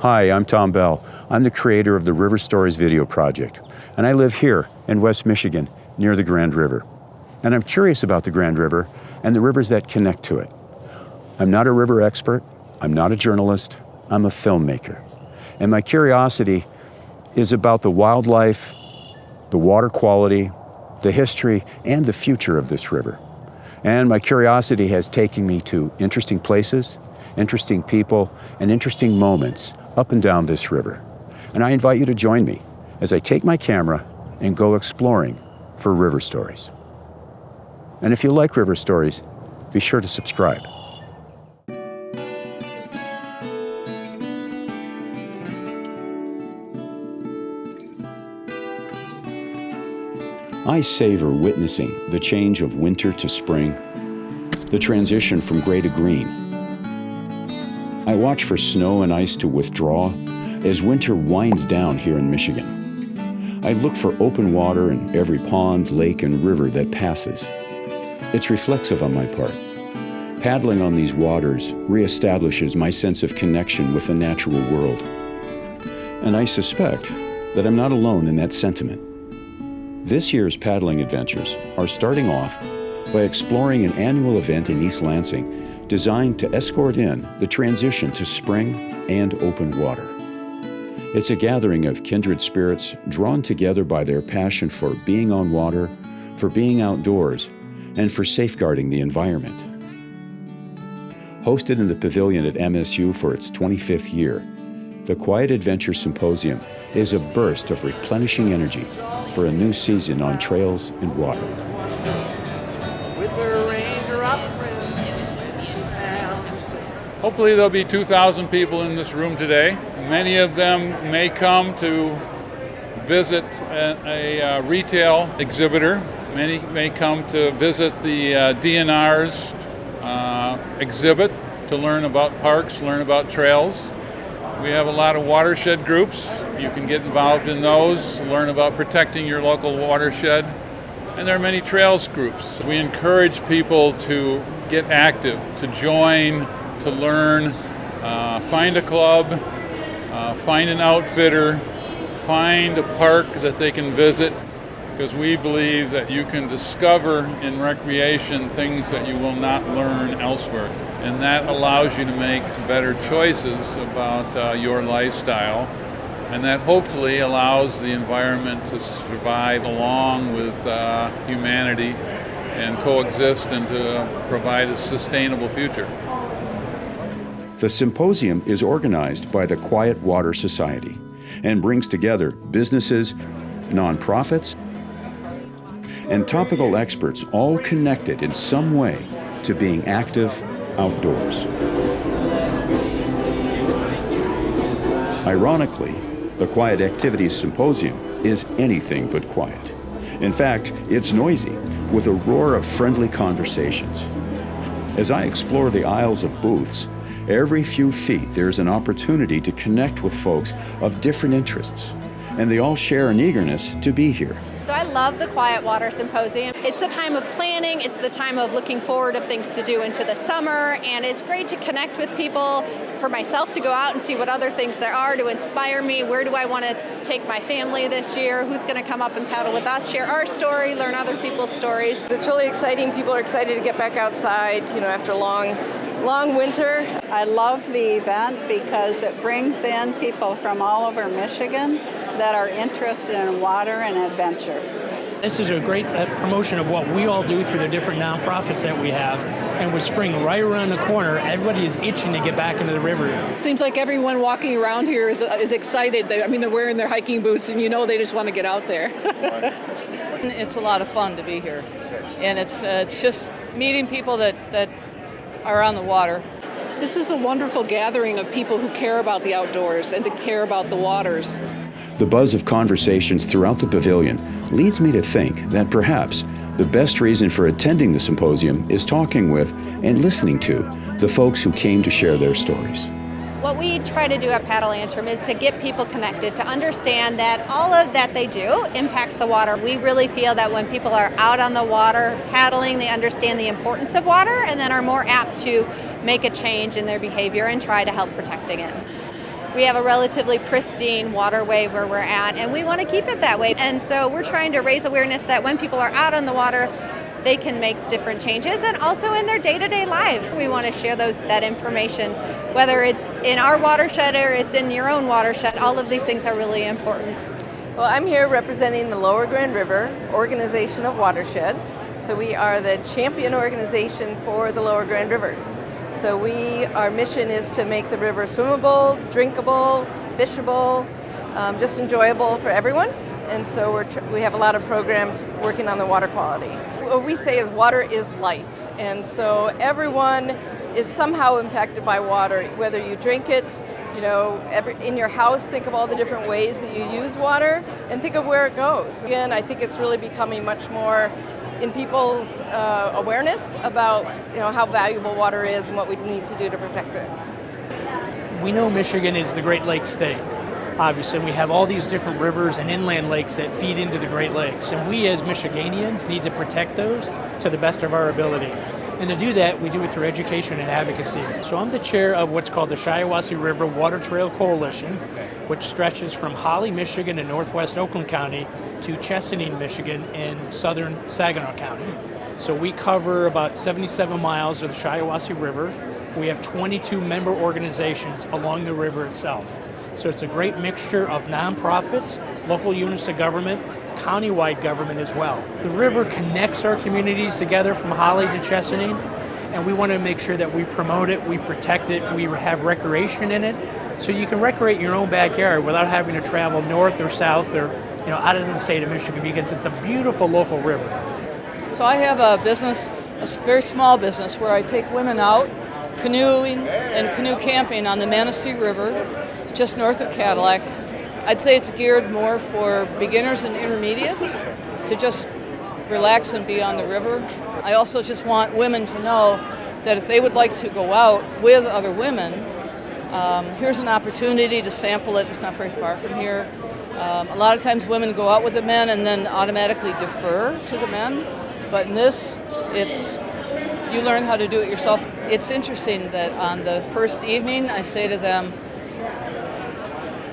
Hi, I'm Tom Bell. I'm the creator of the River Stories video project, and I live here in West Michigan near the Grand River. And I'm curious about the Grand River and the rivers that connect to it. I'm not a river expert, I'm not a journalist, I'm a filmmaker. And my curiosity is about the wildlife, the water quality, the history, and the future of this river. And my curiosity has taken me to interesting places, interesting people, and interesting moments up and down this river. And I invite you to join me as I take my camera and go exploring for river stories. And if you like river stories, be sure to subscribe. I savor witnessing the change of winter to spring, the transition from gray to green. I watch for snow and ice to withdraw as winter winds down here in Michigan. I look for open water in every pond, lake, and river that passes. It's reflexive on my part. Paddling on these waters reestablishes my sense of connection with the natural world. And I suspect that I'm not alone in that sentiment. This year's paddling adventures are starting off by exploring an annual event in East Lansing designed to escort in the transition to spring and open water. It's a gathering of kindred spirits drawn together by their passion for being on water, for being outdoors, and for safeguarding the environment. Hosted in the pavilion at MSU for its 25th year, the Quiet Adventure Symposium is a burst of replenishing energy for a new season on trails and water. Hopefully there'll be 2,000 people in this room today. Many of them may come to visit a retail exhibitor. Many may come to visit the DNR's exhibit to learn about parks, learn about trails. We have a lot of watershed groups. You can get involved in those, learn about protecting your local watershed. And there are many trails groups. We encourage people to get active, to join, to learn, find a club, find an outfitter, find a park that they can visit, because we believe that you can discover in recreation things that you will not learn elsewhere. And that allows you to make better choices about your lifestyle. And that hopefully allows the environment to survive along with humanity and coexist and to provide a sustainable future. The symposium is organized by the Quiet Water Society and brings together businesses, nonprofits, and topical experts all connected in some way to being active outdoors. Ironically, the Quiet Activities Symposium is anything but quiet. In fact, it's noisy, with a roar of friendly conversations. As I explore the aisles of booths, every few feet there's an opportunity to connect with folks of different interests, and they all share an eagerness to be here. So I love the Quiet Water Symposium. It's a time of planning, it's the time of looking forward of things to do into the summer, and it's great to connect with people, for myself to go out and see what other things there are to inspire me. Where do I want to take my family this year? Who's going to come up and paddle with us, share our story, learn other people's stories? It's really exciting. People are excited to get back outside, after a long winter. I love the event because it brings in people from all over Michigan that are interested in water and adventure. This is a great promotion of what we all do through the different nonprofits that we have. And with spring right around the corner, everybody is itching to get back into the river. It seems like everyone walking around here is excited. They're wearing their hiking boots, and they just want to get out there. It's a lot of fun to be here. And it's just meeting people that are on the water. This is a wonderful gathering of people who care about the outdoors and to care about the waters. The buzz of conversations throughout the pavilion leads me to think that perhaps the best reason for attending the symposium is talking with and listening to the folks who came to share their stories. What we try to do at Paddle Antrim is to get people connected, to understand that all of that they do impacts the water. We really feel that when people are out on the water paddling, they understand the importance of water and then are more apt to make a change in their behavior and try to help protecting it. we have a relatively pristine waterway where we're at, and we want to keep it that way. And so we're trying to raise awareness that when people are out on the water, they can make different changes, and also in their day-to-day lives. We want to share that information, whether it's in our watershed or it's in your own watershed. All of these things are really important. Well, I'm here representing the Lower Grand River Organization of Watersheds. So we are the champion organization for the Lower Grand River. So our mission is to make the river swimmable, drinkable, fishable, just enjoyable for everyone. And so we have a lot of programs working on the water quality. What we say is water is life. And so everyone is somehow impacted by water, whether you drink it, in your house, think of all the different ways that you use water and think of where it goes. Again, I think it's really becoming much more in people's awareness about how valuable water is and what we need to do to protect it. We know Michigan is the Great Lakes state. Obviously, we have all these different rivers and inland lakes that feed into the Great Lakes, and we as Michiganians need to protect those to the best of our ability. And to do that, we do it through education and advocacy. So I'm the chair of what's called the Shiawassee River Water Trail Coalition, which stretches from Holly, Michigan in northwest Oakland County to Chesaning, Michigan in southern Saginaw County. So we cover about 77 miles of the Shiawassee River. We have 22 member organizations along the river itself. So it's a great mixture of nonprofits, local units of government, countywide government as well. The river connects our communities together from Holly to Chesaning, and we want to make sure that we promote it, we protect it, we have recreation in it, so you can recreate in your own backyard without having to travel north or south or out of the state of Michigan, because it's a beautiful local river. So I have a business, a very small business, where I take women out canoeing and canoe camping on the Manistee River, just north of Cadillac. I'd say it's geared more for beginners and intermediates to just relax and be on the river. I also just want women to know that if they would like to go out with other women, here's an opportunity to sample it. It's not very far from here. A lot of times women go out with the men and then automatically defer to the men, but in this, you learn how to do it yourself. It's interesting that on the first evening, I say to them,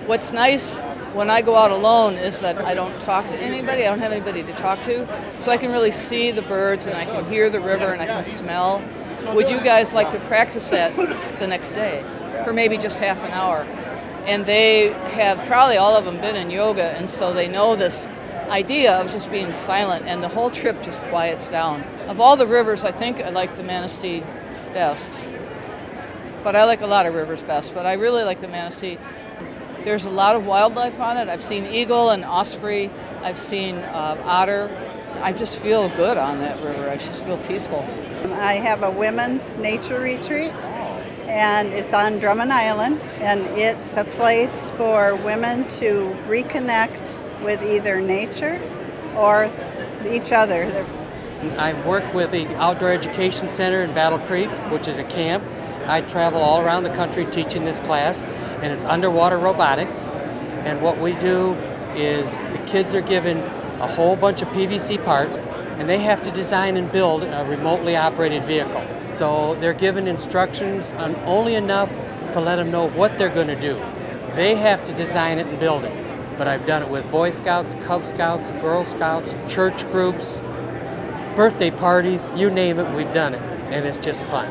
what's nice when I go out alone is that I don't talk to anybody. I don't have anybody to talk to. So I can really see the birds and I can hear the river and I can smell. Would you guys like to practice that the next day for maybe just half an hour? And they have probably all of them been in yoga, and so they know this idea of just being silent, and the whole trip just quiets down. Of all the rivers, I think I like the Manistee best. But I like a lot of rivers best, but I really like the Manistee. There's a lot of wildlife on it. I've seen eagle and osprey. I've seen otter. I just feel good on that river. I just feel peaceful. I have a women's nature retreat, and it's on Drummond Island, and it's a place for women to reconnect with either nature or each other. I've worked with the Outdoor Education Center in Battle Creek, which is a camp. I travel all around the country teaching this class, and it's underwater robotics. And what we do is the kids are given a whole bunch of PVC parts, and they have to design and build a remotely operated vehicle. So they're given instructions on only enough to let them know what they're going to do. They have to design it and build it. But I've done it with Boy Scouts, Cub Scouts, Girl Scouts, church groups, birthday parties, you name it, we've done it. And it's just fun.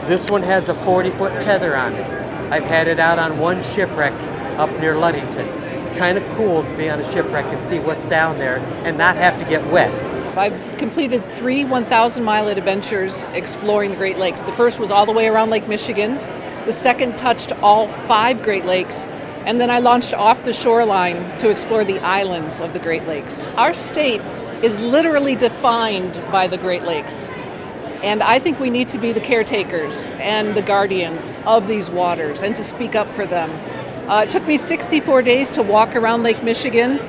This one has a 40-foot tether on it. I've had it out on one shipwreck up near Ludington. It's kind of cool to be on a shipwreck and see what's down there and not have to get wet. I've completed 3 1,000-mile adventures exploring the Great Lakes. The first was all the way around Lake Michigan. The second touched all 5 Great Lakes. And then I launched off the shoreline to explore the islands of the Great Lakes. Our state is literally defined by the Great Lakes. And I think we need to be the caretakers and the guardians of these waters and to speak up for them. It took me 64 days to walk around Lake Michigan,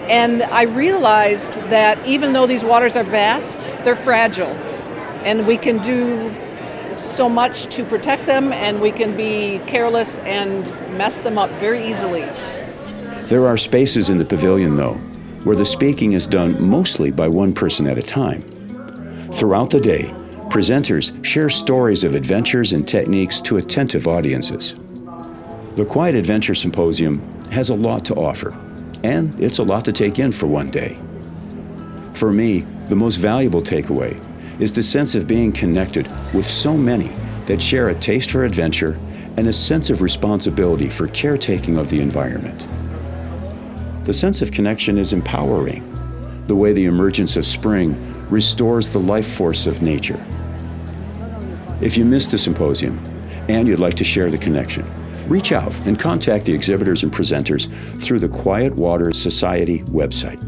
and I realized that even though these waters are vast, they're fragile. And we can do so much to protect them, and we can be careless and mess them up very easily. There are spaces in the pavilion, though, where the speaking is done mostly by one person at a time. Throughout the day, presenters share stories of adventures and techniques to attentive audiences. The Quiet Adventure Symposium has a lot to offer, and it's a lot to take in for one day. For me, the most valuable takeaway is the sense of being connected with so many that share a taste for adventure and a sense of responsibility for caretaking of the environment. The sense of connection is empowering, the way the emergence of spring restores the life force of nature. If you missed the symposium and you'd like to share the connection, reach out and contact the exhibitors and presenters through the Quiet Water Society website.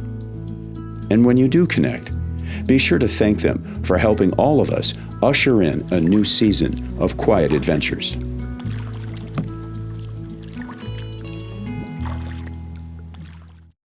And when you do connect, be sure to thank them for helping all of us usher in a new season of quiet adventures.